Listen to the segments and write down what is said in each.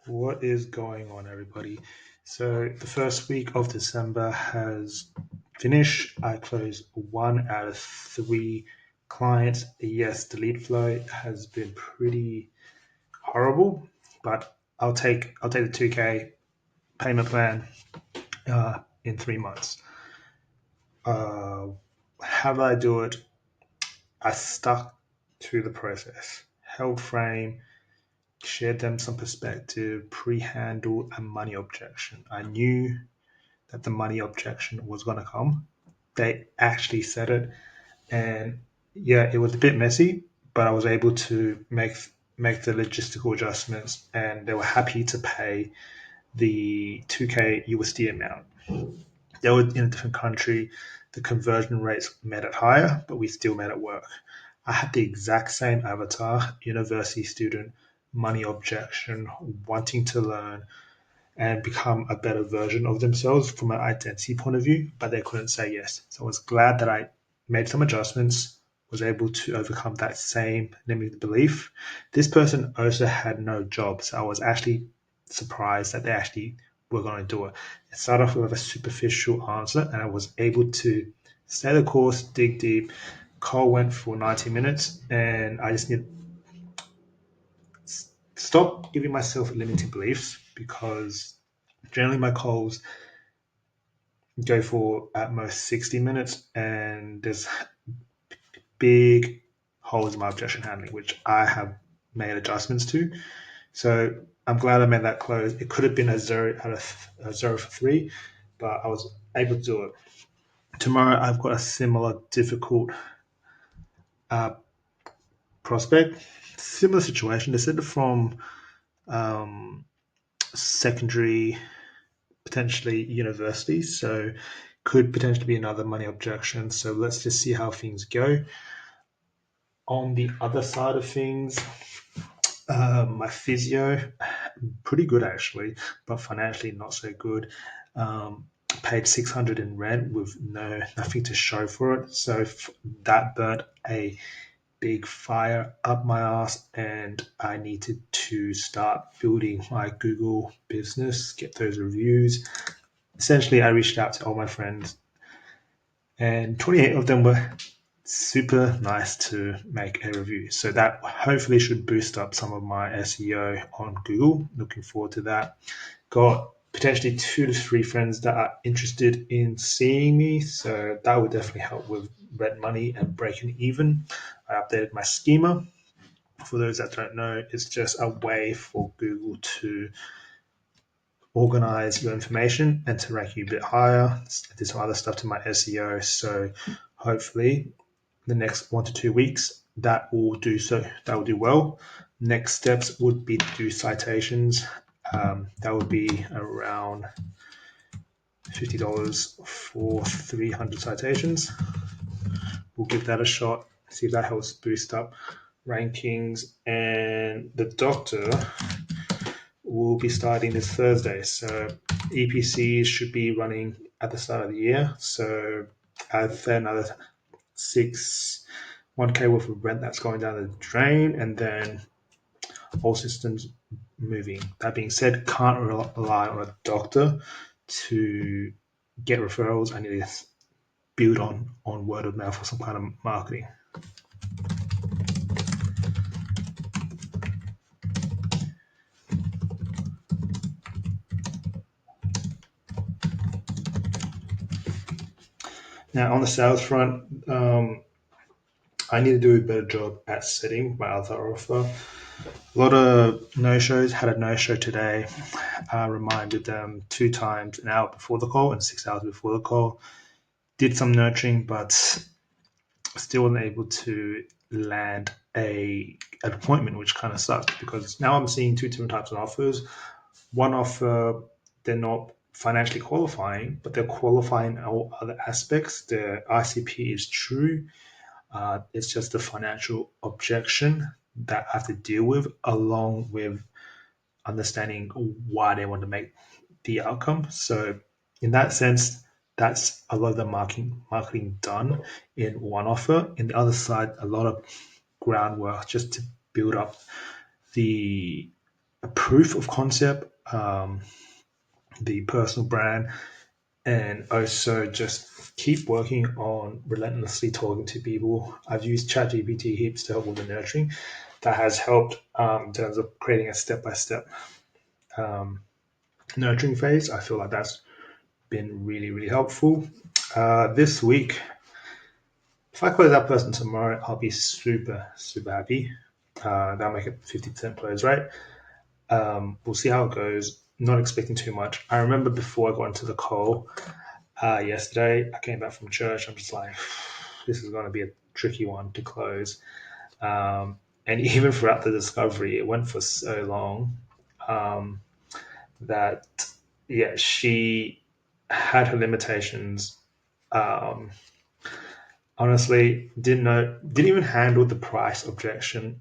What is going on, everybody? So, the first week of December has finished. I closed one out of three clients. Yes, the lead flow has been pretty horrible, but I'll take the 2K payment plan in 3 months. Uh, how did I do it? I stuck to the process. Held frame, shared them some perspective, pre-handle a money objection. I knew that the money objection was going to come. They actually said it, and yeah, it was a bit messy, but I was able to make the logistical adjustments, and they were happy to pay the 2K USD amount. They were in a different country. The conversion rates made it higher, but we still made it work. I had the exact same avatar, university student, money objection, wanting to learn and become a better version of themselves from an identity point of view, but they couldn't say yes. So I was glad that I made some adjustments, was able to overcome that same limiting belief. This person also had no job, so I was actually surprised that they actually were going to do it. It started off with a superficial answer, and I was able to stay the course, dig deep. Call went for 90 minutes, and I just need to stop giving myself limiting beliefs because generally my calls go for at most 60 minutes, and there's big holes in my objection handling, which I have made adjustments to. So I'm glad I made that close. It could have been a 0 for 3, but I was able to do it. Tomorrow I've got a similar difficult uh, prospect, similar situation. They said it from um, secondary, potentially university, so could potentially be another money objection. So let's just see how things go. On the other side of things, my physio, pretty good actually, but financially not so good. Paid 600 in rent with nothing to show for it, so that burnt a big fire up my ass, and I needed to start building my Google business, get those reviews. Essentially, I reached out to all my friends, and 28 of them were super nice to make a review. So that hopefully should boost up some of my SEO on Google. Looking forward to that. Got potentially 2 to 3 friends that are interested in seeing me. So that would definitely help with rent money and breaking even. I updated my schema. For those that don't know, it's just a way for Google to organize your information and to rank you a bit higher. I did some other stuff to my SEO. So hopefully the next 1 to 2 weeks that will do so that will do well. Next steps would be to do citations. That would be around $50 for 300 citations. We'll give that a shot, see if that helps boost up rankings. And the doctor will be starting this Thursday, so EPCs should be running at the start of the year. So I've another 1K worth of rent that's going down the drain, and then all systems moving. That being said, can't rely on a doctor to get referrals. I need to build on word of mouth or some kind of marketing. Now, on the sales front, I need to do a better job at setting my other offer. A lot of no shows. Had a no show today. I reminded them 2 times, an hour before the call and 6 hours before the call. Did some nurturing, but still wasn't able to land an appointment, which kind of sucks because now I'm seeing 2 different types of offers. One offer, they're not financially qualifying, but they're qualifying in all other aspects. The ICP is true. It's just the financial objection that I have to deal with, along with understanding why they want to make the outcome. So, in that sense, that's a lot of the marketing done in one offer. In the other side, a lot of groundwork just to build up the a proof of concept, the personal brand, and also just keep working on relentlessly talking to people. I've used ChatGPT heaps to help with the nurturing. That has helped in terms of creating a step-by-step nurturing phase. I feel like that's been really, really helpful. This week, if I close that person tomorrow, I'll be super, super happy. That'll make it 50% close rate. We'll see how it goes. Not expecting too much. I remember before I got into the call yesterday, I came back from church. I'm just like, this is going to be a tricky one to close. And even throughout the discovery, it went for so long that, yeah, she had her limitations. Um, Honestly, didn't even handle the price objection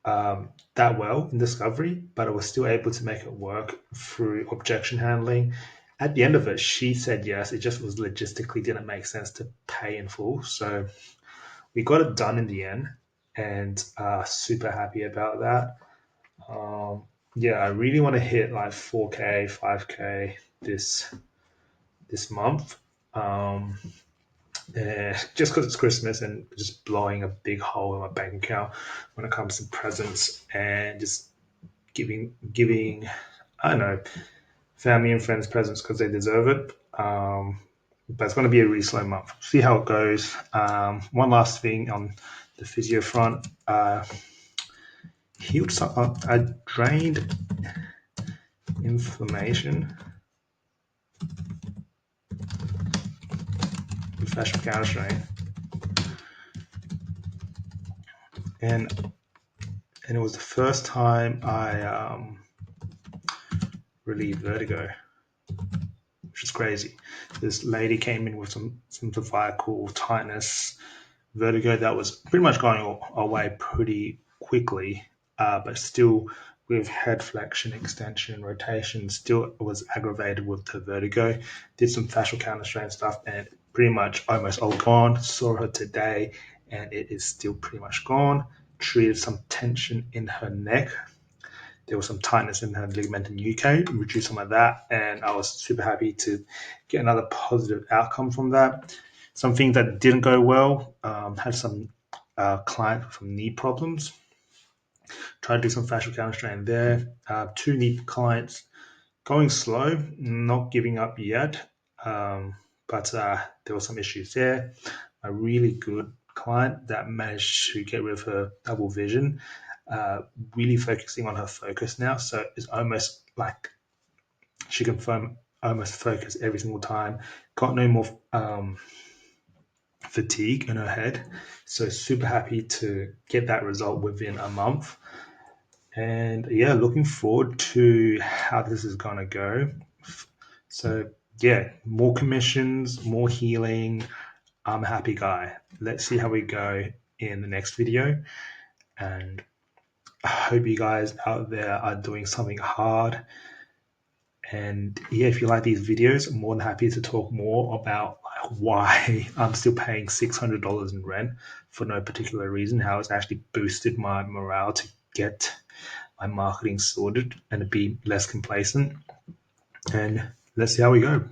that well in discovery, but I was still able to make it work through objection handling. At the end of it, she said yes. It just was logistically didn't make sense to pay in full. So we got it done in the end, and super happy about that. Um, yeah, I really want to hit like 4K, 5K this month. Um, just because it's Christmas and just blowing a big hole in my bank account when it comes to presents and just giving I don't know family and friends presents because they deserve it. But it's going to be a really slow month. See how it goes. One last thing on the physio front. Healed some. I drained inflammation with fascial counter strain, and it was the first time I relieved vertigo, which is crazy. This lady came in with some cervical tightness, vertigo that was pretty much going away pretty quickly, but still with head flexion, extension, rotation, still was aggravated with the vertigo. Did some fascial counter strain stuff and pretty much almost all gone. Saw her today and it is still pretty much gone. Treated some tension in her neck. There was some tightness in her ligamentum UK, reduced some of that, and I was super happy to get another positive outcome from that. Something that didn't go well, had some client with some knee problems. Tried to do some fascial counter strain there. Two knee clients going slow, not giving up yet, but there were some issues there. A really good client that managed to get rid of her double vision, really focusing on her focus now. So it's almost like she can almost focus every single time. Got no more fatigue in her head. So super happy to get that result within a month. And yeah, looking forward to how this is going to go. So yeah, more commissions, more healing. I'm a happy guy. Let's see how we go in the next video. And I hope you guys out there are doing something hard. And yeah, if you like these videos, I'm more than happy to talk more about why I'm still paying $600 in rent for no particular reason, how it's actually boosted my morale to get my marketing sorted and to be less complacent. And let's see how we go.